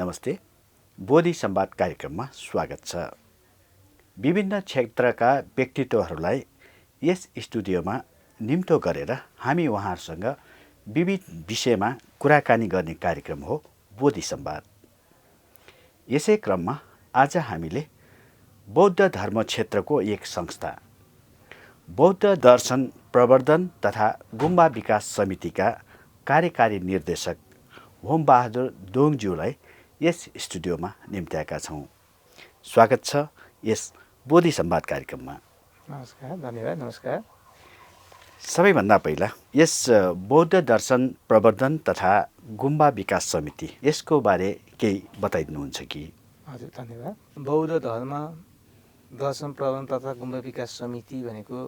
नमस्ते। बोधि संवाद कार्यक्रममा स्वागत छ। विभिन्न क्षेत्रका व्यक्तित्वहरूलाई यस स्टुडियोमा निम्तो गरेर हामी उहाँहरूसँग विविध विषयमा कुराकानी गर्ने कार्यक्रम हो बोधि संवाद। यसै क्रममा आज हामीले बौद्ध धर्म क्षेत्रको एक संस्था बौद्ध दर्शन प्रवर्धन तथा गुम्बा विकास समितिका कार्यकारी निर्देशक होमबहादुर दोङज्यूलाई यस स्टुडियोमा निम्त्याएका छौँ। स्वागत छ यस बोधि संवाद कार्यक्रममा। नमस्कार, धन्यवाद। नमस्कार। सबैभन्दा पहिला यस बौद्ध दर्शन प्रवर्धन तथा गुम्बा विकास समिति यसको बारे केही बताइदिनुहुन्छ कि? हजुर, धन्यवाद। बौद्ध धर्म दर्शन प्रवर्धन तथा गुम्बा विकास समिति भनेको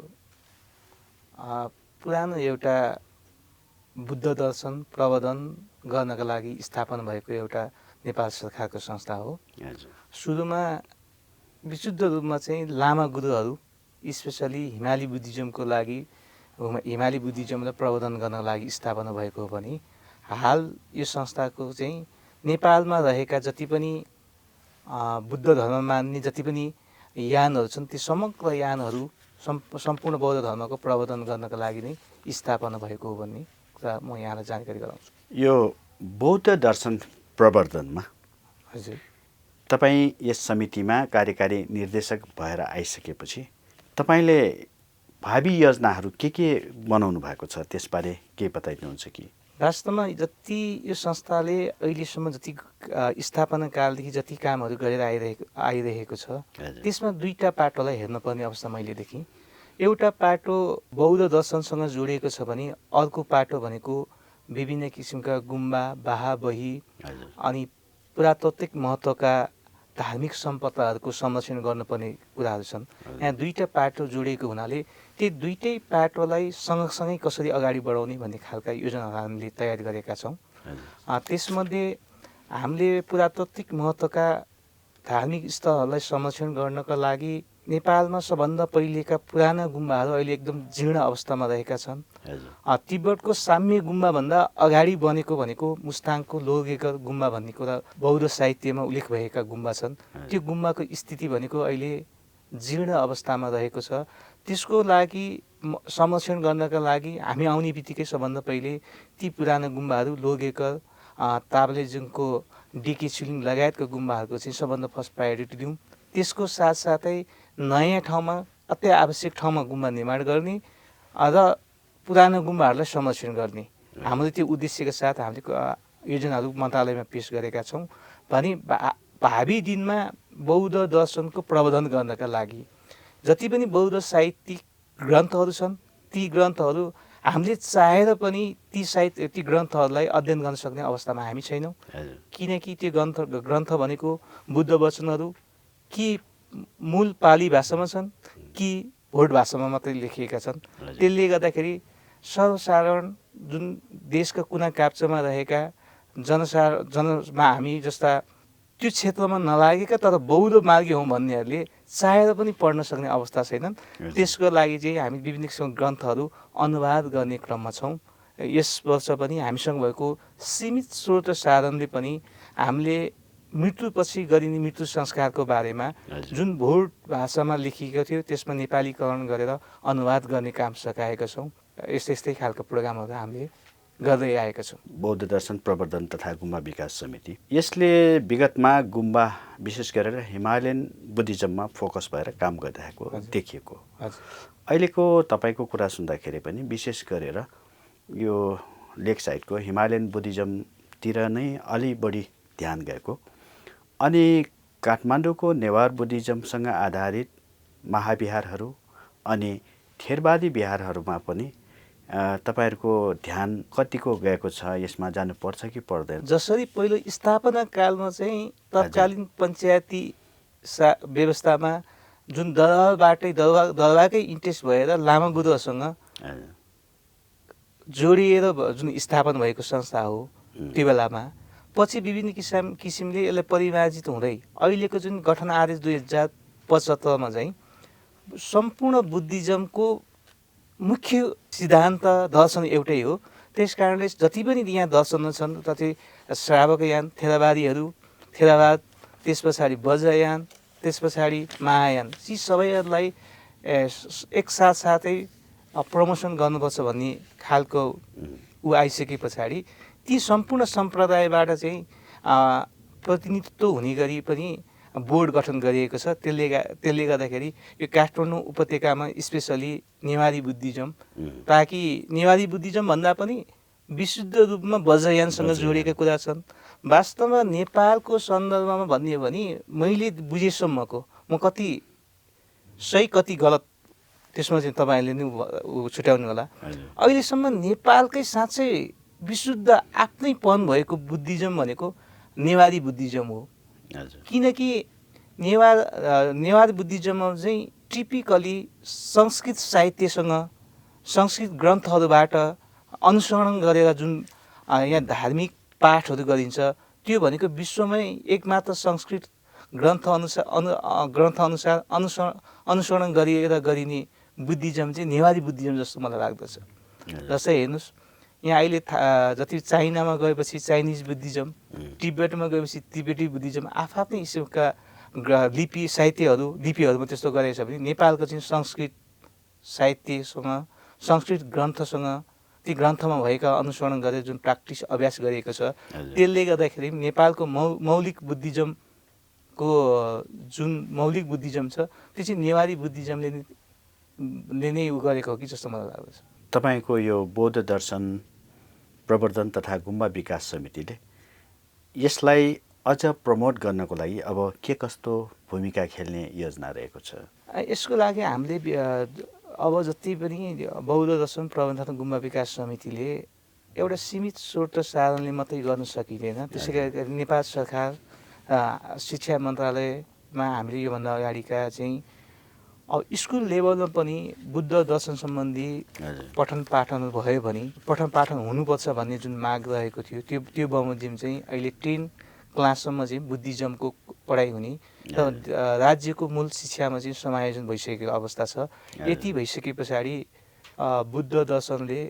पुरानो एउटा बुद्ध दर्शन प्रवर्धन गर्नका लागि स्थापना भएको एउटा नेपाल सरकारको संस्था हो। सुरुमा विशुद्ध रूपमा चाहिँ लामा गुरुहरू स्पेसली हिमाली बुद्धिज्मको लागि हिमाली बुद्धिज्मलाई प्रवर्धन गर्नको लागि स्थापना भएको हो भने हाल यो संस्थाको चाहिँ नेपालमा रहेका जति पनि बुद्ध धर्म मान्ने जति पनि यानहरू छन् ती समग्र यानहरू सम्पूर्ण बौद्ध धर्मको प्रवर्धन गर्नका लागि नै स्थापना भएको हो भन्ने कुरा म यहाँलाई जानकारी गराउँछु। यो बौद्ध दर्शन प्रवर्धनमा हजुर, तपाईँ यस समितिमा कार्यकारी निर्देशक भएर आइसकेपछि तपाईँले भावी योजनाहरू के बनाउनु भएको छ त्यसबारे केही बताइदिनुहुन्छ कि? वास्तवमा जति यो संस्थाले अहिलेसम्म जति स्थापना कालदेखि जति कामहरू गरेर आइरहेको छ त्यसमा दुईटा पाटोलाई हेर्नुपर्ने अवस्था मैले देखेँ। एउटा पाटो बौद्ध दर्शनसँग जोडिएको छ भने अर्को पाटो भनेको विभिन्न किसिमका गुम्बा बाहाबही अनि पुरातात्विक महत्त्वका धार्मिक सम्पदाहरूको संरक्षण गर्नुपर्ने कुराहरू छन्। यहाँ दुईटा पाटो जोडिएको हुनाले ती दुईटै पाटोलाई सँगसँगै कसरी अगाडि बढाउने भन्ने खालका योजनाहरू हामीले तयार गरेका छौँ। त्यसमध्ये हामीले पुरातात्विक महत्त्वका धार्मिक स्थलहरूलाई संरक्षण गर्नका लागि नेपालमा सबभन्दा पहिलेका पुराना गुम्बाहरू अहिले एकदम जीर्ण अवस्थामा रहेका छन्। तिब्बतको साम्य गुम्बाभन्दा अगाडि बनेको भनेको मुस्ताङको लोहगेकर गुम्बा भन्ने कुरा बौद्ध साहित्यमा उल्लेख भएका गुम्बा छन्। त्यो गुम्बाको स्थिति भनेको अहिले जीर्ण अवस्थामा रहेको छ। त्यसको लागि संरक्षण गर्नका लागि हामी आउने बित्तिकै सबभन्दा पहिले ती पुराना गुम्बाहरू लोहगेकर ताबलेजुङको डिके छिलिङ लगायतका गुम्बाहरूको चाहिँ सबभन्दा फर्स्ट प्रायोरिटी दिउँ। त्यसको साथसाथै नयाँ ठाउँमा अति आवश्यक ठाउँमा गुम्बा निर्माण गर्ने र पुरानो गुम्बाहरूलाई संरक्षण गर्ने हाम्रो त्यो उद्देश्यका साथ हामीले योजनाहरू मन्त्रालयमा पेश गरेका छौँ। भने भावी दिनमा बौद्ध दर्शनको प्रवर्धन गर्नका लागि जति पनि बौद्ध साहित्यिक ग्रन्थहरू छन् ती ग्रन्थहरू हामीले चाहेर पनि ती ग्रन्थहरूलाई अध्ययन गर्न सक्ने अवस्थामा हामी छैनौँ। किनकि त्यो ग्रन्थ भनेको बुद्ध वचनहरू कि मूल पाली भाषामा छन् कि भोट भाषामा मात्रै लेखिएका छन्। त्यसले गर्दाखेरि सर्वसाधारण जुन देशका कुना काप्चामा रहेका जनमा हामी जस्ता त्यो क्षेत्रमा नलागेका तर बौद्ध मार्गी हौँ भन्नेहरूले चाहेर पनि पढ्न सक्ने अवस्था छैनन्। त्यसको लागि चाहिँ हामी विभिन्न किसिमका ग्रन्थहरू अनुवाद गर्ने क्रममा छौँ। यस वर्ष पनि हामीसँग भएको सीमित स्रोत साधनले पनि हामीले मृत्युपछि गरिने मृत्यु संस्कारको बारेमा जुन भोट भाषामा लेखिएको थियो त्यसमा नेपालीकरण गरेर अनुवाद गर्ने काम सकाएका छौँ। यस्तै खालको प्रोग्रामहरू हामीले गर्दै आएका छौँ। बौद्ध दर्शन प्रवर्धन तथा गुम्बा विकास समिति यसले विगतमा गुम्बा विशेष गरेर हिमालयन बुद्धिज्ममा फोकस भएर काम गरिरहेको देखिएको। अहिलेको तपाईँको कुरा सुन्दाखेरि पनि विशेष गरेर यो लेक साइडको हिमालयन बुद्धिज्मतिर नै अलि बढी ध्यान गएको अनि काठमाडौँको नेवार बुद्धिज्मसँग आधारित महाविहारहरू अनि थेरवादी विहारहरूमा पनि तपाईँहरूको ध्यान कतिको गएको छ? यसमा जानुपर्छ कि पर्दैन? जसरी पहिलो स्थापना कालमा चाहिँ तत्कालीन पञ्चायती व्यवस्थामा जुन दरबारकै इन्ट्रेस्ट भएर लामा गुरुहरूसँग जोडिएर जुन स्थापना भएको संस्था हो त्यो बेलामा पछि विभिन्न किसिमले यसलाई परिमार्जित हुँदै अहिलेको जुन गठन आदेश 2075 चाहिँ सम्पूर्ण बुद्धिज्मको मुख्य सिद्धान्त दर्शन एउटै हो। त्यस कारणले जति पनि यहाँ दर्शनहरू छन् तति श्रावकयान थेरावाद, त्यस पछाडि वज्रयान, त्यस पछाडि महायान, यी सबैहरूलाई एकसाथ साथै प्रमोसन गर्नुपर्छ भन्ने खालको ऊ आइसके पछाडि ती सम्पूर्ण सम्प्रदायबाट चाहिँ प्रतिनिधित्व हुने गरी पनि बोर्ड गठन गरिएको छ। त्यसले गर्दाखेरि यो काठमाडौँ उपत्यकामा स्पेसली नेवारी बुद्धिज्म, ताकि नेवारी बुद्धिज्म भन्दा पनि विशुद्ध रूपमा वज्रयानसँग जोडिएका कुरा छन्। वास्तवमा नेपालको सन्दर्भमा भन्ने हो भने मैले बुझेसम्मको, म कति सही कति गलत त्यसमा चाहिँ तपाईँहरूले नि छुट्याउनु होला। अहिलेसम्म नेपालकै साँच्चै विशुद्ध आफ्नैपन भएको बुद्धिज्म भनेको नेवारी बुद्धिज्म हो। किनकि नेवार बुद्धिज्ममा चाहिँ टिपिकली संस्कृत साहित्यसँग, संस्कृत ग्रन्थहरूबाट अनुसरण गरेर जुन यहाँ धार्मिक पाठहरू गरिन्छ त्यो भनेको विश्वमै एकमात्र संस्कृत ग्रन्थ अनुसार अनुसरण गरेर गरिने बुद्धिज्म चाहिँ नेवारी बुद्धिज्म जस्तो मलाई लाग्दछ। जस्तै हेर्नुहोस्, यहाँ अहिले जति चाइनामा गएपछि चाइनिज बुद्धिज्म, तिब्बतमा गएपछि तिब्बती बुद्धिज्म, आफ्नै किसिमका लिपिहरूमा त्यस्तो गरेको छ भने नेपालको चाहिँ संस्कृत साहित्यसँग, संस्कृत ग्रन्थसँग, ती ग्रन्थमा भएका अनुसरण गरेर जुन प्र्याक्टिस अभ्यास गरिएको छ, त्यसले गर्दाखेरि नेपालको मौलिक बुद्धिज्मको जुन मौलिक बुद्धिज्म छ त्यो चाहिँ नेवारी बुद्धिज्मले नै उ गरेको हो कि जस्तो मलाई लाग्दछ। तपाईँको यो बौद्ध दर्शन प्रवर्धन तथा गुम्बा विकास समितिले यसलाई अझ प्रमोट गर्नको लागि अब के कस्तो भूमिका खेल्ने योजना रहेको छ? यसको लागि हामीले अब जति पनि बौद्ध दर्शन प्रबन्धन तथा गुम्बा विकास समितिले एउटा सीमित स्रोत र साधनले मात्रै गर्न सकिँदैन। त्यसै गरी नेपाल सरकार शिक्षा मन्त्रालयमा हामीले योभन्दा अगाडिका चाहिँ अब स्कुल लेभलमा पनि बुद्ध दर्शन सम्बन्धी पठन पाठन भयो भने पठन पाठन हुनुपर्छ भन्ने जुन माग रहेको थियो, त्यो बमोजिम चाहिँ अहिले 10 क्लाससम्म चाहिँ बुद्धिज्मको पढाइ हुने र राज्यको मूल शिक्षामा चाहिँ समायोजन भइसकेको अवस्था छ। यति भइसके पछाडि बुद्ध दर्शनले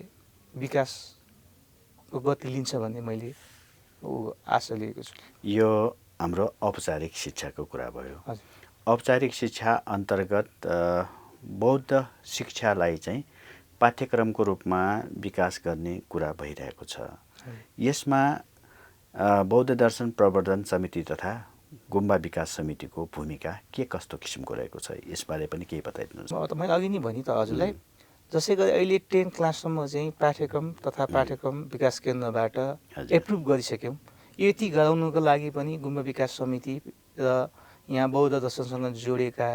विकासको गति लिन्छ भन्ने मैले आशा लिएको छु। यो हाम्रो औपचारिक शिक्षाको कुरा भयो। औपचारिक शिक्षा अन्तर्गत बौद्ध शिक्षालाई चाहिँ पाठ्यक्रमको रूपमा विकास गर्ने कुरा भइरहेको छ। यसमा बौद्ध दर्शन प्रवर्धन समिति तथा गुम्बा विकास समितिको भूमिका के कस्तो किसिमको रहेको छ, यसबारे पनि केही बताइदिनुहोस्। मैले अघि नै भने त हजुरलाई, जसै गरी अहिले 10 क्लाससम्म चाहिँ पाठ्यक्रम तथा पाठ्यक्रम विकास केन्द्रबाट एप्रुभ गरिसक्यौँ। यति गराउनुको लागि पनि गुम्बा विकास समिति र यहाँ बौद्ध दर्शनसँग जोडिएका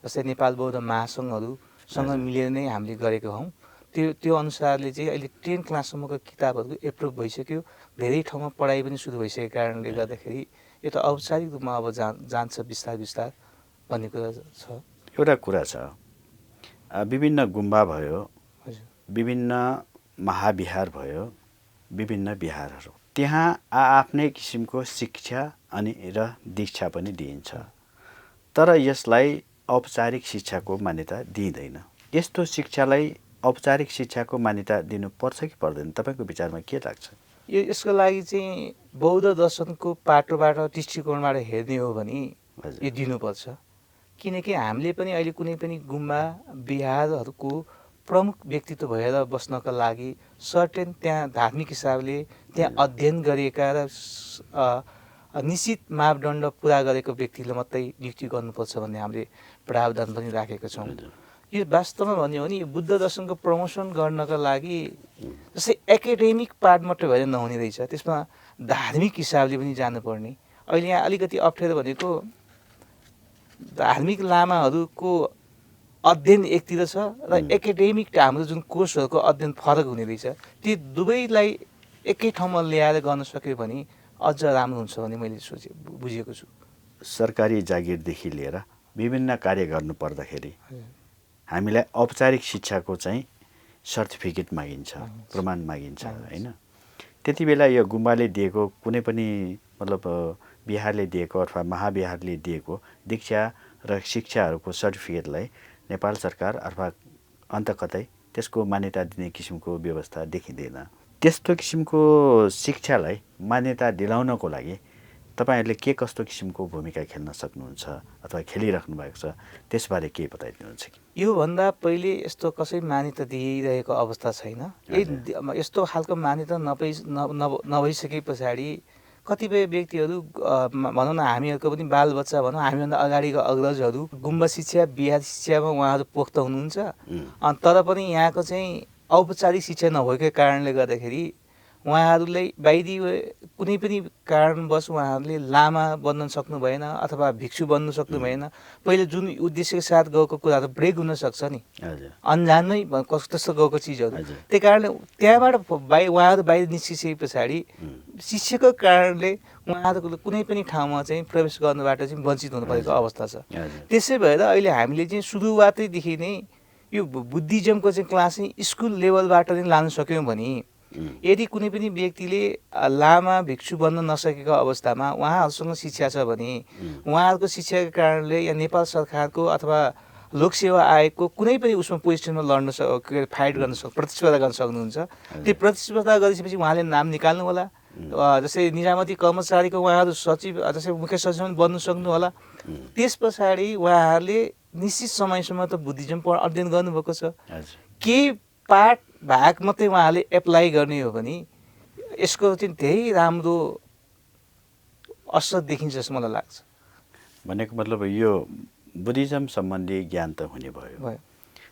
जस्तै नेपाल बौद्ध महासङ्घहरूसँग मिलेर नै हामीले गरेको हौँ। त्यो अनुसारले चाहिँ अहिले 10 क्लाससम्मको किताबहरू एप्रुभ भइसक्यो। धेरै ठाउँमा पढाइ पनि सुरु भइसकेको कारणले गर्दाखेरि यो त औपचारिक रूपमा अब जान्छ बिस्तार बिस्तार भन्ने कुरा छ। एउटा कुरा छ, विभिन्न गुम्बा भयो, विभिन्न महाविहार भयो, विभिन्न विहारहरू, त्यहाँ आफ्नै किसिमको शिक्षा अनि र दीक्षा पनि दिइन्छ, तर यसलाई औपचारिक शिक्षाको मान्यता दिइँदैन। यस्तो शिक्षालाई औपचारिक शिक्षाको मान्यता दिनुपर्छ कि पर्दैन, तपाईँको विचारमा के लाग्छ? यसको लागि चाहिँ बौद्ध दर्शनको पाटोबाट दृष्टिकोणबाट हेर्ने हो भने यो दिनुपर्छ। किनकि हामीले पनि अहिले कुनै पनि गुम्बा विहारहरूको प्रमुख व्यक्तित्व भएर बस्नका लागि सर्टेन त्यहाँ धार्मिक हिसाबले त्यहाँ अध्ययन गरिएका र निश्चित मापदण्ड पुरा गरेको व्यक्तिले मात्रै नियुक्ति गर्नुपर्छ भन्ने हामीले प्रावधान पनि राखेका छौँ। यो वास्तवमा भन्यो भने यो बुद्ध दर्शनको प्रमोसन गर्नका लागि जस्तै एकाडेमिक पार्ट मात्रै भएर नहुने रहेछ, त्यसमा धार्मिक हिसाबले पनि जानुपर्ने। अहिले यहाँ अलिकति अप्ठ्यारो भनेको धार्मिक लामाहरूको अध्ययन एकतिर छ र एकाडेमिक हाम्रो जुन कोर्सहरूको अध्ययन फरक हुने रहेछ। ती दुवैलाई एकै ठाउँमा ल्याएर गर्न सक्यो भने अझ राम्रो हुन्छ भन्ने मैले बुझेको छु। सरकारी जागिरदेखि लिएर विभिन्न कार्य गर्नु पर्दाखेरि हामीलाई औपचारिक शिक्षाको चाहिँ सर्टिफिकेट मागिन्छ, प्रमाण मागिन्छ होइन? त्यति बेला यो गुम्बाले दिएको कुनै पनि मतलब विहारले दिएको अथवा महाविहारले दिएको दीक्षा र शिक्षाहरूको सर्टिफिकेटलाई नेपाल सरकार अथवा अन्त कतै त्यसको मान्यता दिने किसिमको व्यवस्था देखिँदैन। त्यस्तो किसिमको शिक्षालाई मान्यता दिलाउनको लागि तपाईँहरूले के कस्तो किसिमको भूमिका खेल्न सक्नुहुन्छ अथवा खेलिराख्नु भएको छ त्यसबारे के बताइदिनुहुन्छ कि? योभन्दा पहिले यस्तो कसै मान्यता दिइरहेको अवस्था छैन। यस्तो खालको मान्यता नभइसके पछाडि कतिपय व्यक्तिहरू भनौँ न हामीहरूको पनि बालबच्चा भनौँ हामीभन्दा अगाडिको अग्रजहरू गुम्बा शिक्षा बिहा शिक्षामा उहाँहरू पोख्त हुनुहुन्छ। तर पनि यहाँको चाहिँ औपचारिक शिक्षा नभएको कारणले गर्दाखेरि उहाँहरूलाई बाहिरी कुनै पनि कारणवश उहाँहरूले लामा बन्न सक्नु भएन अथवा भिक्षु बन्नु सक्नु भएन। पहिले जुन उद्देश्यको साथ गएको कुराहरू ब्रेक हुनसक्छ नि, अन्जानमै त्यस्तो गएको चिजहरू। त्यही कारणले त्यहाँबाट उहाँहरू बाहिर निस्किसके पछाडि शिक्षाको कारणले उहाँहरूको कुनै पनि ठाउँमा चाहिँ प्रवेश गर्नबाट चाहिँ वञ्चित हुनु परेको अवस्था छ। त्यसै भएर अहिले हामीले चाहिँ सुरुवातैदेखि नै यो बुद्धिज्मको चाहिँ क्लास चाहिँ स्कुल लेभलबाट नै लान सक्यौँ भने यदि कुनै पनि व्यक्तिले लामा भिक्षु बन्न नसकेको अवस्थामा उहाँहरूसँग शिक्षा छ भने उहाँहरूको शिक्षाको कारणले या नेपाल सरकारको अथवा लोकसेवा आयोगको कुनै पनि उसमा पोजिसनमा लड्न फाइट गर्न प्रतिस्पर्धा गर्न सक्नुहुन्छ। त्यो प्रतिस्पर्धा गरिसकेपछि उहाँले नाम निकाल्नु होला। जस्तै निजामती कर्मचारीको उहाँहरू सचिव जस्तै मुख्य सचिव बन्नु सक्नु होला। त्यस पछाडि उहाँहरूले निश्चित समयसम्म त बुद्धिज्म अध्ययन गर्नुभएको छ। केही पाठ भाग मात्रै उहाँले एप्लाई गर्ने हो भने यसको चाहिँ धेरै राम्रो असर देखिन्छ जस्तो मलाई लाग्छ। भनेको मतलब यो बुद्धिज्म सम्बन्धी ज्ञान त हुने भयो,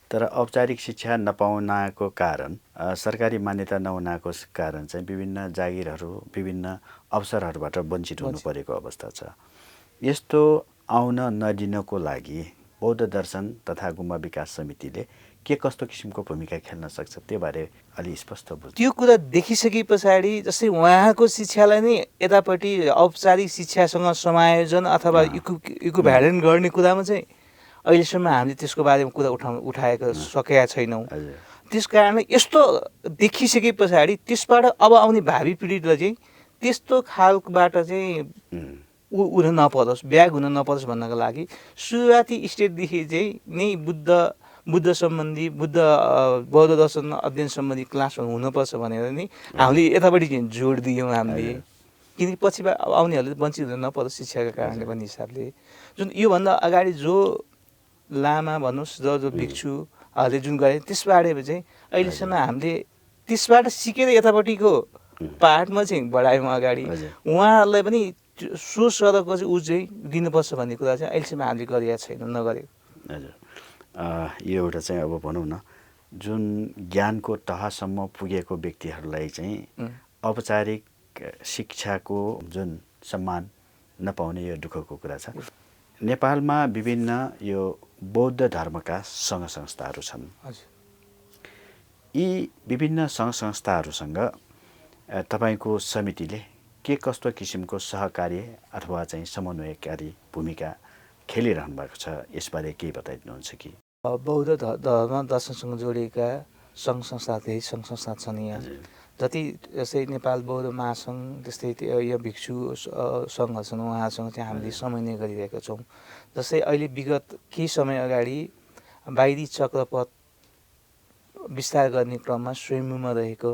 तर औपचारिक शिक्षा नपाउनाको कारण सरकारी मान्यता नहुनाको कारण चाहिँ विभिन्न जागिरहरू विभिन्न अवसरहरूबाट वञ्चित हुनु परेको अवस्था छ। यस्तो आउन नदिनको लागि बौद्ध दर्शन तथा गुम्बा विकास समितिले के कस्तो किसिमको भूमिका खेल्न सक्छ त्यो बारे अलि स्पष्ट बुझ्नु। त्यो कुरा देखिसके पछाडि जस्तै उहाँको शिक्षालाई नै यतापट्टि औपचारिक शिक्षासँग समायोजन अथवा इक्विभ्यालेन्ट गर्ने कुरामा चाहिँ अहिलेसम्म हामीले त्यसको बारेमा कुरा उठाएको सकेका छैनौँ। त्यस कारणले यस्तो देखिसके पछाडि त्यसबाट अब आउने भावी पिँढीलाई चाहिँ त्यस्तो खालबाट चाहिँ हुन नपरोस्, ब्याग हुन नपरोस् भन्नको लागि सुरुवाती स्टेजदेखि चाहिँ नै बुद्ध सम्बन्धी बौद्ध दर्शन अध्ययन सम्बन्धी क्लासहरू हुनुपर्छ भनेर नि हामीले यतापट्टि जोड दियौँ हामीले। किनकि पछि आउनेहरूले वञ्चित हुन नपरोस् शिक्षाको कारणले भन्ने हिसाबले। जुन योभन्दा अगाडि जो लामा भन्नुहोस् जो भिक्षुहरूले जुन गरे त्यसबाट चाहिँ अहिलेसम्म हामीले त्यसबाट सिकेर यतापट्टिको पाठमा चाहिँ बढायौँ अगाडि। उहाँहरूलाई पनि सो सरको चाहिँ ऊ चाहिँ दिनुपर्छ भन्ने कुरा चाहिँ अहिलेसम्म हामीले गरेका छैनौँ, नगरेको। हजुर, यो एउटा चाहिँ अब भनौँ न जुन ज्ञानको तहसम्म पुगेको व्यक्तिहरूलाई चाहिँ औपचारिक शिक्षाको जुन सम्मान नपाउने यो दुःखको कुरा छ। नेपालमा विभिन्न यो बौद्ध धर्मका सङ्घ संस्थाहरू छन्। यी विभिन्न सङ्घ संस्थाहरूसँग तपाईँको समितिले के कस्तो किसिमको सहकार्य अथवा चाहिँ समन्वयकारी भूमिका खेलिरहनु भएको छ यसबारे केही बताइदिनुहुन्छ कि? बौद्ध धर्म दर्शनसँग जोडिएका सङ्घ संस्था धेरै सङ्घ संस्था छन् यहाँ। जति जस्तै नेपाल बौद्ध महासङ्घ त्यस्तै यो भिक्षु सङ्घहरू छन् उहाँहरूसँग चाहिँ हामीले समन्वय गरिरहेका छौँ। जस्तै अहिले विगत केही समय अगाडि बाहिरी चक्रपथ विस्तार गर्ने क्रममा स्वयम्भूमा रहेको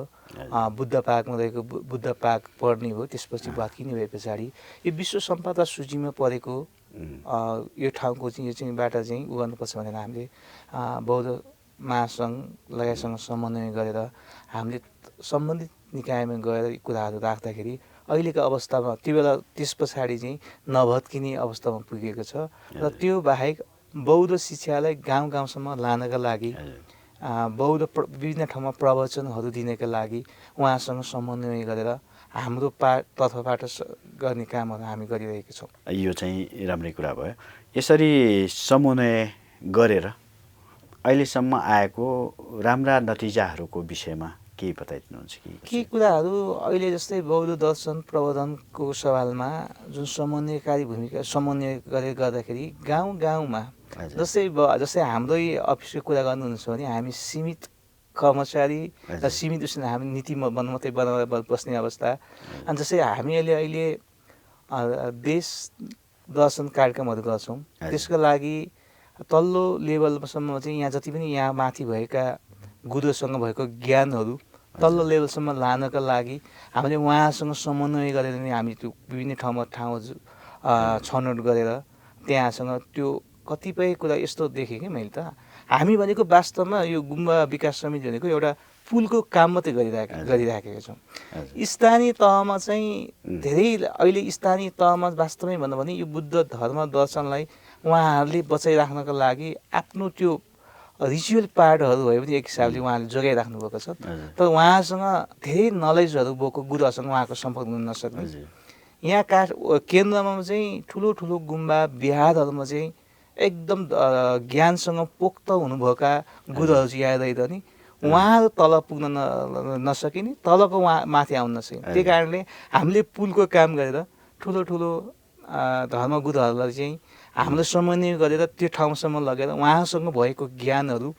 बुद्ध पार्कमा रहेको बुद्ध पार्क पढ्ने हो। त्यसपछि भत्किने भए पछाडि यो विश्व सम्पदा सूचीमा परेको यो ठाउँको चाहिँ यो चाहिँ बाट चाहिँ उ गर्नुपर्छ भनेर हामीले बौद्ध महासङ्घ लगायतसँग समन्वय गरेर हामीले सम्बन्धित निकायमा गएर कुराहरू राख्दाखेरि अहिलेको अवस्थामा त्यो बेला त्यस पछाडि चाहिँ नभत्किने अवस्थामा पुगेको छ। र त्यो बाहेक बौद्ध शिक्षालाई गाउँ गाउँसम्म लानका लागि बौद्ध विभिन्न ठाउँमा प्रवचनहरू दिनका लागि उहाँसँग समन्वय गरेर हाम्रो तर्फबाट गर्ने कामहरू हामी गरिरहेका छौँ। यो चाहिँ राम्रै कुरा भयो। यसरी समन्वय गरेर अहिलेसम्म आएको राम्रा नतिजाहरूको विषयमा केही बताइदिनुहुन्छ कि? केही कुराहरू अहिले जस्तै बौद्ध दर्शन प्रवर्धनको सवालमा जुन समन्वयकारी भूमिका समन्वय गरेर गर्दाखेरि गाउँ गाउँमा जस्तै हाम्रै अफिसको कुरा गर्नुहुन्छ भने हामी सीमित कर्मचारी र सीमित उसले हामी नीति मात्रै बनाएर बस्ने अवस्था। अनि जस्तै हामीले अहिले देश दर्शन कार्यक्रमहरू गर्छौँ। त्यसको लागि तल्लो लेभलसम्म चाहिँ यहाँ जति पनि यहाँ माथि भएका गुरुसँग भएको ज्ञानहरू तल्लो लेभलसम्म लानका लागि हामीले उहाँसँग समन्वय गरेर नै हामी त्यो विभिन्न ठाउँ छनौट गरेर त्यहाँसँग त्यो कतिपय कुरा यस्तो देखेँ कि मैले त हामी भनेको वास्तवमा यो गुम्बा विकास समिति भनेको एउटा पुलको काम मात्रै गरिराखेका छौँ। स्थानीय तहमा चाहिँ धेरै अहिले स्थानीय तहमा वास्तवमै भन्नु भने यो बुद्ध धर्म दर्शनलाई उहाँहरूले बचाइराख्नको लागि आफ्नो त्यो रिचुअल पार्टहरू भयो भने एक हिसाबले उहाँले जोगाइराख्नु भएको छ। तर उहाँसँग धेरै नलेजहरू भएको गुरुहरूसँग उहाँको सम्पर्क हुन नसक्ने। यहाँ केन्द्रमा चाहिँ ठुलो ठुलो गुम्बा बिहारहरूमा चाहिँ एकदम ज्ञानसँग पोख्त हुनुभएका गुरुहरू चाहिँ यहाँ रहिरहने उहाँहरू तल पुग्न नसकिने, तलको उहाँ माथि आउन नसकिने। त्यही कारणले हामीले पुलको काम गरेर ठुलो ठुलो धर्मगुरुहरूलाई चाहिँ हामीले समन्वय गरेर त्यो ठाउँसम्म लगेर उहाँसँग भएको ज्ञानहरू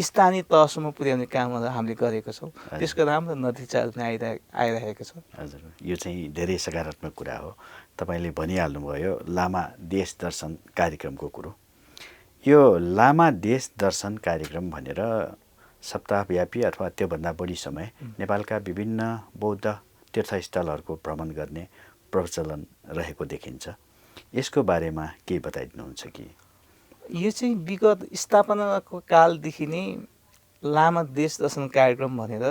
स्थानीय तहसम्म पुर्याउने कामहरू हामीले गरेका छौँ। त्यसको राम्रो नतिजाहरू पनि आइरहेको छ। हजुर, यो चाहिँ धेरै सकारात्मक कुरा हो। तपाईँले भनिहाल्नुभयो लामा देश दर्शन कार्यक्रमको कुरो। यो लामा देश दर्शन कार्यक्रम भनेर सप्ताहव्यापी अथवा त्योभन्दा बढी समय नेपालका विभिन्न बौद्ध तीर्थस्थलहरूको भ्रमण गर्ने प्रचलन रहेको देखिन्छ। यसको बारेमा केही बताइदिनुहुन्छ कि? यो चाहिँ विगत स्थापनाको कालदेखि नै लामा देश दर्शन कार्यक्रम भनेर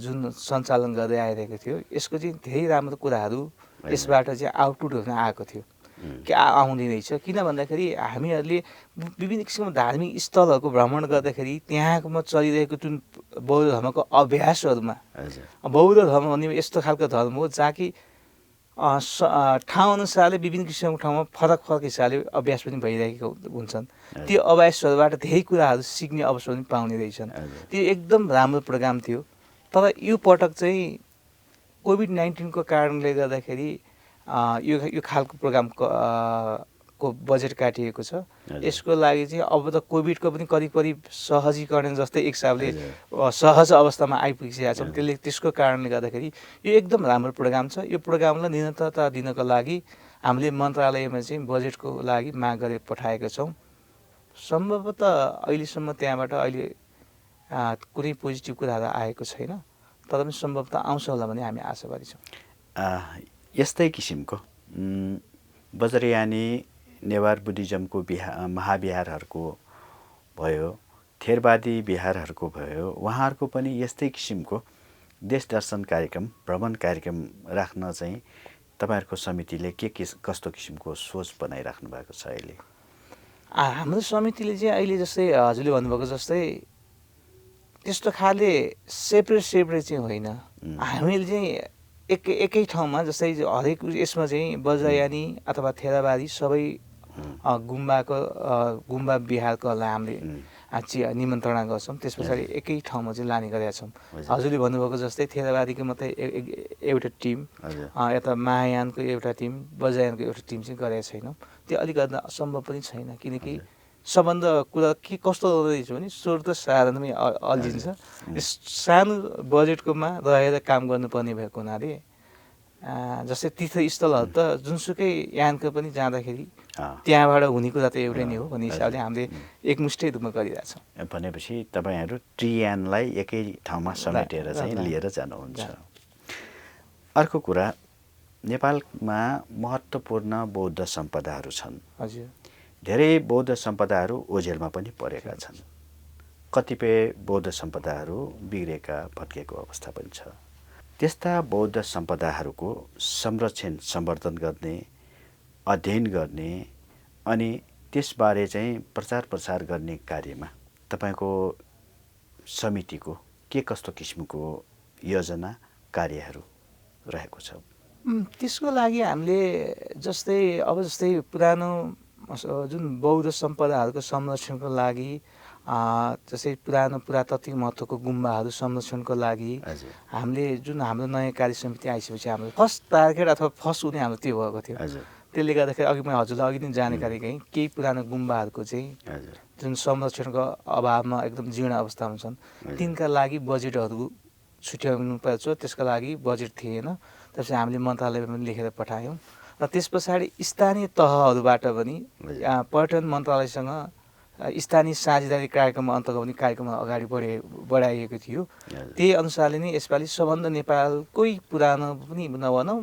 जुन सञ्चालन गर्दै आइरहेको थियो, यसको चाहिँ धेरै राम्रो कुराहरू यसबाट चाहिँ आउटपुट हुन आएको थियो कि आउँदै रहेछ। किन भन्दाखेरि हामीहरूले विभिन्न किसिमको धार्मिक स्थलहरूको भ्रमण गर्दाखेरि त्यहाँकोमा चलिरहेको जुन बौद्ध धर्मको अभ्यासहरूमा, बौद्ध धर्म भने यस्तो खालको धर्म हो जहाँ कि ठाउँ अनुसारले विभिन्न किसिमको ठाउँमा फरक फरक हिसाबले अभ्यास पनि भइरहेको हुन्छन्। त्यो अभ्यासहरूबाट धेरै कुराहरू सिक्ने अवसर पनि पाउने रहेछन्। त्यो एकदम राम्रो प्रोग्राम थियो। तर यो पटक चाहिँ कोभिड-19 कारणले गर्दाखेरि यो खालको प्रोग्राम को बजेट काटिएको छ। यसको लागि चाहिँ अब त कोभिडको पनि करिब करिब सहजीकरण जस्तै एक हिसाबले सहज अवस्थामा आइपुगिसकेका छौँ। त्यसको कारणले गर्दाखेरि यो एकदम राम्रो प्रोग्राम छ। यो प्रोग्रामलाई निरन्तरता दिनको लागि हामीले मन्त्रालयमा चाहिँ बजेटको लागि माग गरेर पठाएका छौँ। सम्भवतः अहिलेसम्म त्यहाँबाट अहिले कुनै पोजिटिभ कुराहरू आएको छैन, तर पनि सम्भवतः आउँछ होला भन्ने हामी आशावादी छौँ। यस्तै किसिमको बज्रयानी नेवार बुद्धिज्मको महाविहारहरूको भयो, थेरवादी विहारहरूको भयो, उहाँहरूको पनि यस्तै किसिमको देश दर्शन कार्यक्रम, भ्रमण कार्यक्रम राख्न चाहिँ तपाईँहरूको समितिले कस्तो किसिमको सोच बनाइराख्नु भएको छ अहिले? हाम्रो समितिले चाहिँ अहिले जस्तै हजुरले भन्नुभएको जस्तै त्यस्तो खाले सेपरेट चाहिँ होइन। हामीले चाहिँ एकै ठाउँमा जस्तै हरेक यसमा चाहिँ बज्रयानी अथवा थेरावादी सबै गुम्बा बिहारकोलाई हामीले निमन्त्रणा गर्छौँ। त्यस पछाडि एकै ठाउँमा चाहिँ लाने गरेका छौँ। हजुरले भन्नुभएको जस्तै थेरावादीको मात्रै एउटा टिम, यता महायानको एउटा टिम, बज्रयानको एउटा टिम चाहिँ गरेका छैनौँ। त्यो अलिकति असम्भव पनि छैन, किनकि सबभन्दा कुरा के कस्तो रहेछ भने स्रोत साधनमै अल्झिन्छ। सानो बजेटकोमा रहेर काम गर्नुपर्ने भएको हुनाले जस्तै तीर्थस्थलहरू त जुनसुकै यानको पनि जाँदाखेरि त्यहाँबाट हुने कुरा त एउटै नै हो भन्ने हिसाबले हामीले एकमुष्टै रूपमा गरिरहेछौँ। भनेपछि तपाईँहरू ट्रियानलाई एकै ठाउँमा समेटेर चाहिँ लिएर जानुहुन्छ। अर्को कुरा, नेपालमा महत्त्वपूर्ण बौद्ध सम्पदाहरू छन्। हजुर, धेरै बौद्ध सम्पदाहरू ओझेलमा पनि परेका छन्। कतिपय बौद्ध सम्पदाहरू बिग्रेका भत्केको अवस्था पनि छ। त्यस्ता बौद्ध सम्पदाहरूको संरक्षण सम्वर्धन गर्ने, अध्ययन गर्ने अनि त्यसबारे चाहिँ प्रचार प्रसार गर्ने कार्यमा तपाईँको समितिको के कस्तो किसिमको योजना कार्यहरू रहेको छ? त्यसको लागि हामीले जस्तै पुरानो जुन बौद्ध सम्पदाहरूको संरक्षणको लागि जस्तै पुरानो पुरातात्विक महत्त्वको गुम्बाहरू संरक्षणको लागि हामीले जुन हाम्रो नयाँ कार्य समिति आइसकेपछि हाम्रो फर्स्ट टार्गेट अथवा फर्स्ट हुने हाम्रो त्यो भएको थियो। त्यसले गर्दाखेरि अघि मैले हजुरलाई अघि नै जानकारी गएँ, केही पुरानो गुम्बाहरूको चाहिँ जुन संरक्षणको अभावमा एकदम जीर्ण अवस्थामा छन् तिनका लागि बजेटहरू छुट्याउनु पर्छ। त्यसका लागि बजेट थिएन। त्यसपछि हामीले मन्त्रालयमा पनि लेखेर पठायौँ र त्यस पछाडि स्थानीय तहहरूबाट पनि पर्यटन मन्त्रालयसँग स्थानीय साझेदारी कार्यक्रम अन्तर्गत पनि कार्यक्रम अगाडि बढाइएको थियो। त्यही अनुसारले नै यसपालि सबभन्दा नेपालकै पुरानो पनि नभनौँ,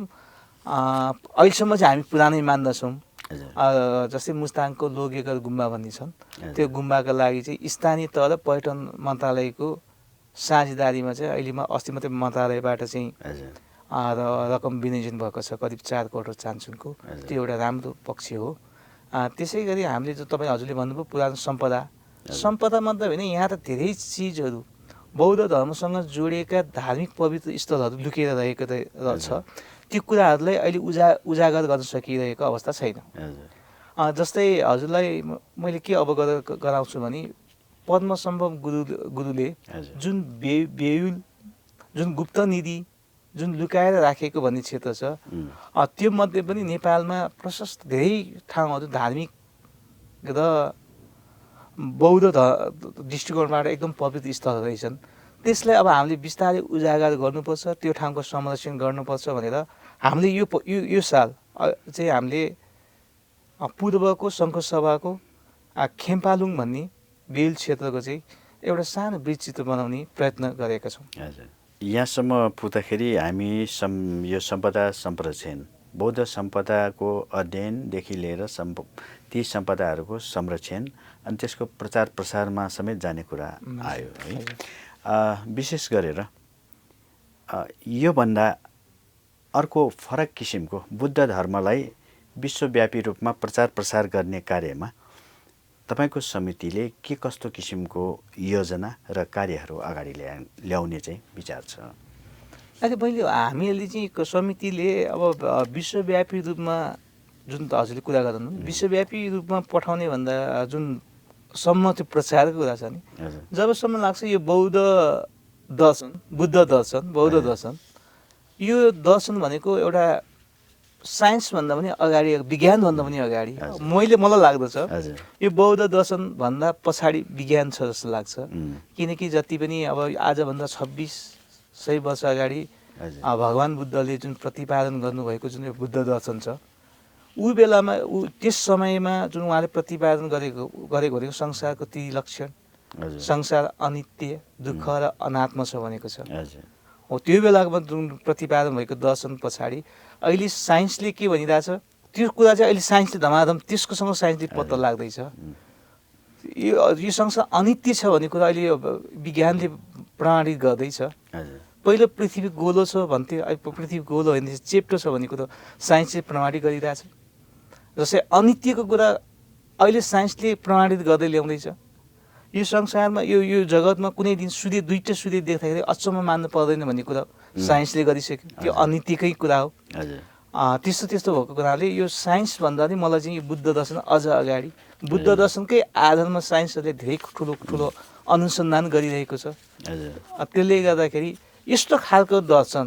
अहिलेसम्म चाहिँ हामी पुरानै मान्दछौँ। जस्तै मुस्ताङको लोगेगर गुम्बा भन्ने छन्, त्यो गुम्बाका लागि चाहिँ स्थानीय तह र पर्यटन मन्त्रालयको साझेदारीमा चाहिँ अहिलेमा अस्ति मात्रै मन्त्रालयबाट चाहिँ रकम विनियोजन भएको छ, करिब 4 करोड चान्चुनको। त्यो एउटा राम्रो पक्ष हो। त्यसै गरी हामीले जो तपाईँ हजुरले भन्नुभयो पुरानो सम्पदा मात्रै होइन, यहाँ त धेरै चिजहरू बौद्ध धर्मसँग जोडिएका धार्मिक पवित्र स्थलहरू लुकेर रहेको छ। त्यो कुराहरूलाई अहिले उजागर गर्न सकिरहेको अवस्था छैन। जस्तै हजुरलाई मैले के अवगत गराउँछु भने पद्मसम्भव गुरुले जुन बेयुल, जुन गुप्त निधि जुन लुकाएर राखेको भन्ने क्षेत्र छ, त्यो मध्ये पनि नेपालमा प्रशस्त धेरै ठाउँहरू धार्मिक र बौद्ध दृष्टिकोणबाट एकदम पवित्र स्थलहरू रहेछन्। त्यसलाई अब हामीले बिस्तारै उजागर गर्नुपर्छ, त्यो ठाउँको संरक्षण गर्नुपर्छ भनेर हामीले यो साल चाहिँ हामीले पूर्वको सङ्घसभाको खेम्पालुङ भन्ने बेल क्षेत्रको चाहिँ एउटा सानो वृत्तचित्र बनाउने प्रयत्न गरेका छौँ। यहाँसम्म पुग्दाखेरि हामी यो सम्पदा संरक्षण, बौद्ध सम्पदाको अध्ययनदेखि लिएर ती सम्पदाहरूको संरक्षण अनि त्यसको प्रचार प्रसारमा समेत जाने कुरा आयो है। विशेष गरेर योभन्दा अर्को फरक किसिमको बुद्ध धर्मलाई विश्वव्यापी रूपमा प्रचार प्रसार गर्ने कार्यमा तपाईँको समितिले के कस्तो किसिमको योजना र कार्यहरू अगाडि ल्याउने चाहिँ विचार छ? अहिले मैले हामीले चाहिँ समितिले अब विश्वव्यापी रूपमा जुन त हजुरले कुरा गर्नु, विश्वव्यापी रूपमा पठाउने भन्दा जुन सम्म त्यो प्रचारको कुरा छ नि, जबसम्म लाग्छ यो बौद्ध दर्शन, बुद्ध दर्शन, बौद्ध दर्शन, यो दर्शन भनेको एउटा साइन्सभन्दा पनि अगाडि, विज्ञानभन्दा पनि अगाडि मलाई लाग्दछ यो बौद्ध दर्शन भन्दा पछाडि विज्ञान छ जस्तो लाग्छ। किनकि जति पनि अब आजभन्दा 2600 वर्ष अगाडि भगवान् बुद्धले जुन प्रतिपादन गर्नुभएको जुन यो बुद्ध दर्शन छ, ऊ बेलामा त्यस समयमा जुन उहाँले प्रतिपादन गरेको संसारको त्रिलक्षण, संसार अनित्य, दुःख र अनात्म छ भनेको छ। हो त्यो बेलामा जुन प्रतिपादन भएको दर्शन पछाडि अहिले साइन्सले के भनिरहेछ, त्यो कुरा चाहिँ अहिले साइन्सले धमाधम त्यसकोसँग साइन्सले पत्ता लाग्दैछ। यो संसार अनित्य छ भन्ने कुरा अहिले विज्ञानले प्रमाणित गर्दैछ। पहिलो पृथ्वी गोलो छ भन्थ्यो, अहिले पृथ्वी गोलो होइन चेप्टो छ भन्ने कुरो साइन्सले प्रमाणित गरिरहेछ। जस्तै अनित्यको कुरा अहिले साइन्सले प्रमाणित गर्दै ल्याउँदैछ। यो संसारमा यो जगतमा कुनै दिन दुईटा सूर्य देख्दाखेरि अचम्म मान्नु पर्दैन भन्ने कुरा साइन्सले गरिसक्यो। त्यो अनित्यकै कुरा हो। त्यस्तो भएको कुराले यो साइन्सभन्दा पनि मलाई चाहिँ यो बुद्ध दर्शन अझ अगाडि, बुद्ध दर्शनकै आधारमा साइन्सहरूले धेरै ठुलो अनुसन्धान गरिरहेको छ। त्यसले गर्दाखेरि यस्तो खालको दर्शन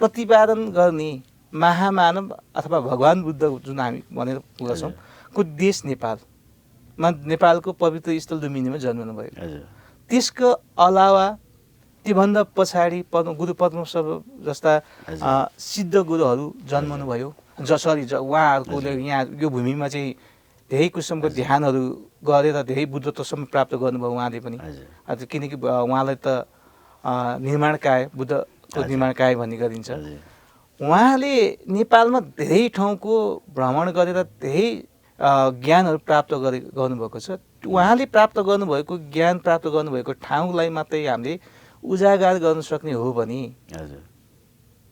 प्रतिपादन गर्ने महामानव अथवा भगवान् बुद्ध जुन हामी भनेर पुग्छौँ को देश नेपालको पवित्र स्थल लुम्बिनीमा जन्मनु भयो। त्यसको अलावा त्योभन्दा पछाडि गुरु पद्मसम्भव जस्ता सिद्ध गुरुहरू जन्मनु भयो। उहाँहरूले यहाँ यो भूमिमा चाहिँ धेरै किसिमको ध्यानहरू गरेर धेरै बुद्धत्वसम्म प्राप्त गर्नुभयो उहाँले पनि। किनकि उहाँलाई त निर्माणकाय, बुद्धको निर्माणकाय भन्ने गरिन्छ। उहाँले नेपालमा धेरै ठाउँको भ्रमण गरेर धेरै ज्ञानहरू प्राप्त गर्नुभएको छ। उहाँले प्राप्त गर्नुभएको ज्ञान प्राप्त गर्नुभएको ठाउँलाई मात्रै हामीले उजागर गर्न सक्ने हो भने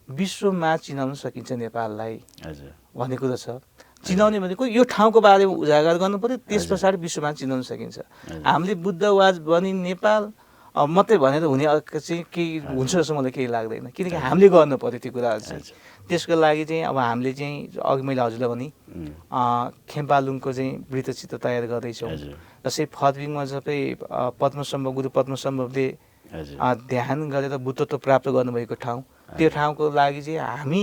विश्वमा चिनाउन सकिन्छ नेपाललाई भन्ने कुरा छ। चिनाउने भनेको यो ठाउँको बारेमा उजागर गर्नु पर्यो, त्यस पछाडि विश्वमा चिनाउन सकिन्छ। हामीले बुद्धवाद बनी नेपाल मात्रै भनेर हुने चाहिँ केही हुन्छ जस्तो मलाई केही लाग्दैन। किनकि हामीले गर्नु पर्यो त्यो कुराहरू चाहिँ। त्यसको लागि चाहिँ अब हामीले चाहिँ अघि मैले हजुरलाई भने खेम्पालुङको चाहिँ वृत्तचित्र तयार गर्दैछौँ। जस्तै फर्बिङमा सबै गुरु पद्मसम्भवले ध्यान गरेर बुद्धत्व प्राप्त गर्नुभएको ठाउँ, त्यो ठाउँको लागि चाहिँ हामी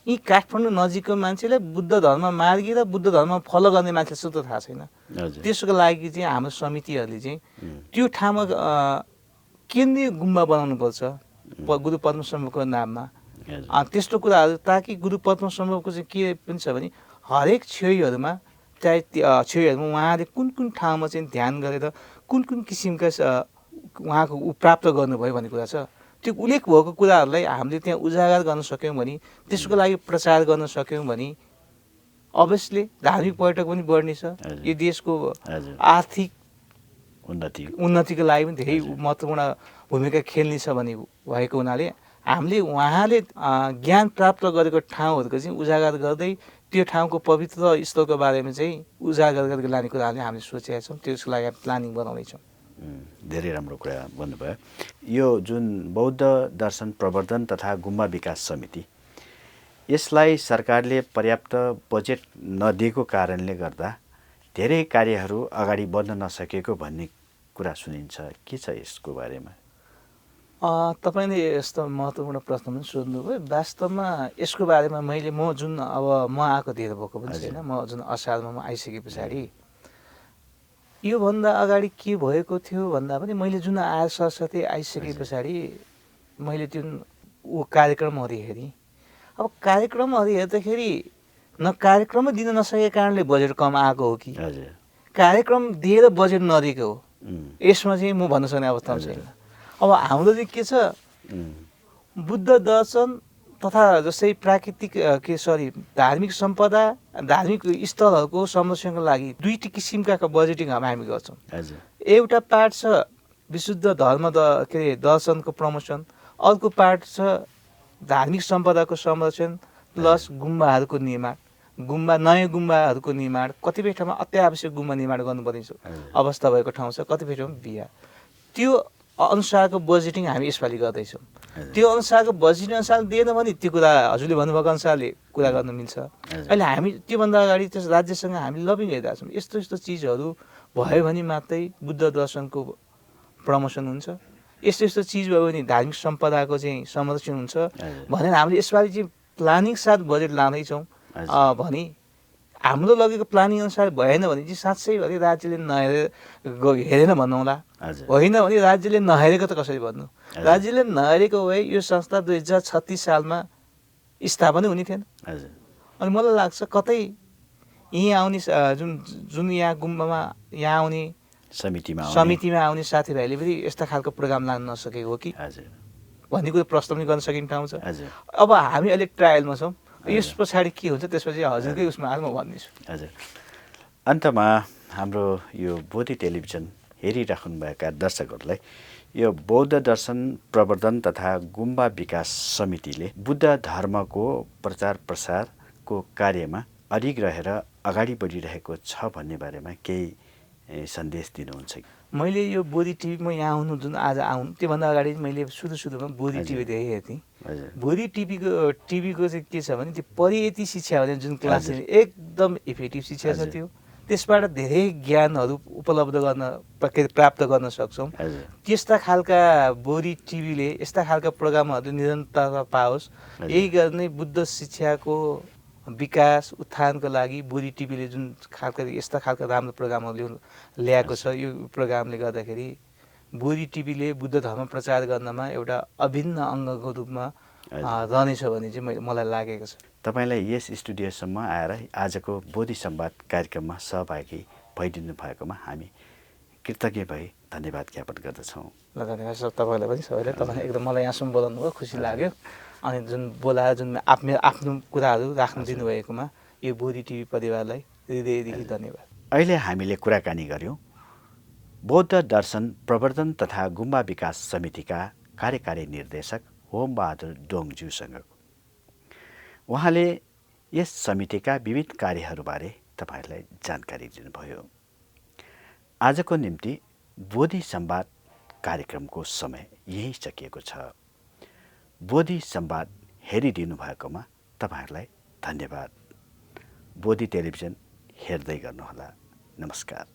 यी काठमाडौँ नजिकको मान्छेलाई बुद्ध धर्म मार्गी र बुद्ध धर्म फलो गर्ने मान्छेलाई सुत्त थाहा छैन। त्यसको लागि चाहिँ हाम्रो समितिहरूले चाहिँ त्यो ठाउँमा केन्द्रीय गुम्बा बनाउनुपर्छ गुरु पद्मसम्भवको नाममा। त्यस्तो कुराहरू ताकि गुरु पद्मसम्भवको चाहिँ के पनि छ भने हरेक छेउहरूमा चाहे छेउहरूमा उहाँले कुन कुन ठाउँमा चाहिँ ध्यान गरेर कुन कुन किसिमका उहाँको प्राप्त गर्नुभयो भन्ने कुरा छ। त्यो उल्लेख भएको कुराहरूलाई हामीले त्यहाँ उजागर गर्न सक्यौँ भने, त्यसको लागि प्रचार गर्न सक्यौँ भने अभियसली धार्मिक पर्यटक पनि बढ्नेछ। यो देशको आर्थिक उन्नतिको लागि पनि धेरै महत्त्वपूर्ण भूमिका खेल्नेछ भन्ने भएको हुनाले हामीले उहाँले ज्ञान प्राप्त गरेको ठाउँहरूको चाहिँ उजागर गर्दै त्यो ठाउँको पवित्र स्थलको बारेमा चाहिँ उजागर गरेर लाने कुराहरूले हामीले सोचेका छौँ। त्यसको लागि हामी प्लानिङ बनाउँदैछौँ। धेरै राम्रो कुरा भन्नुभयो। यो जुन बौद्ध दर्शन प्रवर्धन तथा गुम्बा विकास समिति, यसलाई सरकारले पर्याप्त बजेट नदिएको कारणले गर्दा धेरै कार्यहरू अगाडि बढ्न नसकेको भन्ने कुरा सुनिन्छ। के छ यसको बारेमा? तपाईँले यस्तो महत्त्वपूर्ण प्रश्न पनि सोध्नुभयो। वास्तवमा यसको बारेमा म आएको धेरै भएको पनि छैन। म जुन असारमा म आइसके पछाडि योभन्दा अगाडि के भएको थियो भन्दा पनि मैले जुन साथसाथै आइसके पछाडि मैले त्यो कार्यक्रमहरू हेरेँ। अब कार्यक्रमहरू हेर्दाखेरि न कार्यक्रम दिन नसकेको कारणले बजेट कम आएको हो कि कार्यक्रम दिएर बजेट नदिएको हो, यसमा चाहिँ म भन्न सक्ने अवस्थामा छैन। अब हाम्रो चाहिँ के छ, बुद्ध दर्शन तथा जस्तै प्राकृतिक धार्मिक सम्पदा, धार्मिक स्थलहरूको संरक्षणको लागि दुईटी किसिमका बजेटिङ हामी गर्छौँ। एउटा पार्ट छ विशुद्ध दर्शनको प्रमोसन, अर्को पार्ट छ धार्मिक सम्पदाको संरक्षण प्लस गुम्बाहरूको निर्माण, नयाँ गुम्बाहरूको निर्माण। कतिपय ठाउँमा अत्यावश्यक गुम्बा निर्माण गर्नुपर्ने अवस्था भएको ठाउँ छ, कतिपय ठाउँमा बिहा। त्यो अनुसारको बजेटिङ हामी यसपालि गर्दैछौँ। त्यो अनुसारको बजेट अनुसार दिएन भने त्यो कुरा हजुरले भन्नुभएको अनुसारले कुरा गर्न मिल्छ। अहिले हामी त्योभन्दा अगाडि त्यस राज्यसँग हामी लबिङ हेरिरहेको छौँ। यस्तो यस्तो चिजहरू भयो भने मात्रै बुद्ध दर्शनको प्रमोसन हुन्छ, यस्तो यस्तो चिज भयो भने धार्मिक सम्पदाको चाहिँ संरक्षण हुन्छ भनेर हामीले यसपालि चाहिँ प्लानिङ साथ बजेट लाँदैछौँ। भने हाम्रो लगेको प्लानिङ अनुसार भएन भने चाहिँ साँच्चै भने राज्यले हेरेन भन्नुहोला, होइन भने राज्यले नहेरेको त कसरी भन्नु। राज्यले नहेरेको भए यो संस्था 2036 सालमा स्थापना हुने थिएन। अनि मलाई लाग्छ कतै यहाँ आउने जुन यहाँ गुम्बामा यहाँ आउने समितिमा आउने साथीभाइले पनि यस्ता खालको प्रोग्राम लान नसकेको हो कि भन्ने कुरा प्रश्न पनि गर्न सकिने ठाउँ छ। अब हामी अहिले ट्रायलमा छौँ, यस पछाडि के हुन्छ त्यसपछि हजुरकै उसमा आएर म भन्नेछु। हजुर, अन्तमा हाम्रो यो बोधी टेलिभिजन हेरिराख्नुभएका दर्शकहरूलाई यो बौद्ध दर्शन प्रवर्धन तथा गुम्बा विकास समितिले बुद्ध धर्मको प्रचार प्रसारको कार्यमा अडिग रहेर अगाडि बढिरहेको छ भन्ने बारेमा केही सन्देश दिनुहुन्छ? मैले यो बोधी टिभीमा यहाँ आउनु जुन आज आउनु त्योभन्दा अगाडि मैले सुरुमा बोधी टिभी धेरै हेर्थेँ। बोधी टिभीको चाहिँ के छ भने त्यो परियति शिक्षा भने जुन क्लास एकदम इफेक्टिभ शिक्षा छ, त्यो त्यसबाट धेरै ज्ञानहरू उपलब्ध प्राप्त गर्न सक्छौँ। त्यस्ता खालका बोधी टिभीले यस्ता खालका प्रोग्रामहरू निरन्तरता पाओस्, यही गर्ने बुद्ध शिक्षाको विकास उत्थानको लागि बोधी टिभीले जुन खालका यस्ता खालका राम्रो प्रोग्रामहरू ल्याएको छ। यो प्रोग्रामले गर्दाखेरि बोधी टिभीले बुद्ध धर्म प्रचार गर्नमा एउटा अभिन्न अङ्गको रूपमा रहनेछ भन्ने चाहिँ मलाई लागेको छ। तपाईँलाई यस स्टुडियोसम्म आएर आजको बोधी संवाद कार्यक्रममा सहभागी भइदिनु भएकोमा हामी कृतज्ञ भई धन्यवाद ज्ञापन गर्दछौँ। ल धन्यवाद सर, तपाईँलाई पनि सबैले। तपाईँले एकदम मलाई यहाँसम्म बोलाउनु भयो, खुसी लाग्यो। अनि जुन बोलाएर जुन आफ्नो कुराहरू राख्न दिनुभएकोमा यो बोधी टिभी परिवारलाई हृदयदेखि धन्यवाद। अहिले हामीले कुराकानी गऱ्यौँ बौद्ध दर्शन प्रवर्धन तथा गुम्बा विकास समितिका कार्यकारी निर्देशक होमबहादुर डोङज्यूसँग। उहाँले यस समितिका विविध कार्यहरूबारे तपाईँहरूलाई जानकारी दिनुभयो। आजको निम्ति बोधी संवाद कार्यक्रमको समय यही सकिएको छ। बोधी संवाद हेरिदिनु भएकोमा तपाईँहरूलाई धन्यवाद। बोधी टेलिभिजन हेर्दै गर्नुहोला। नमस्कार।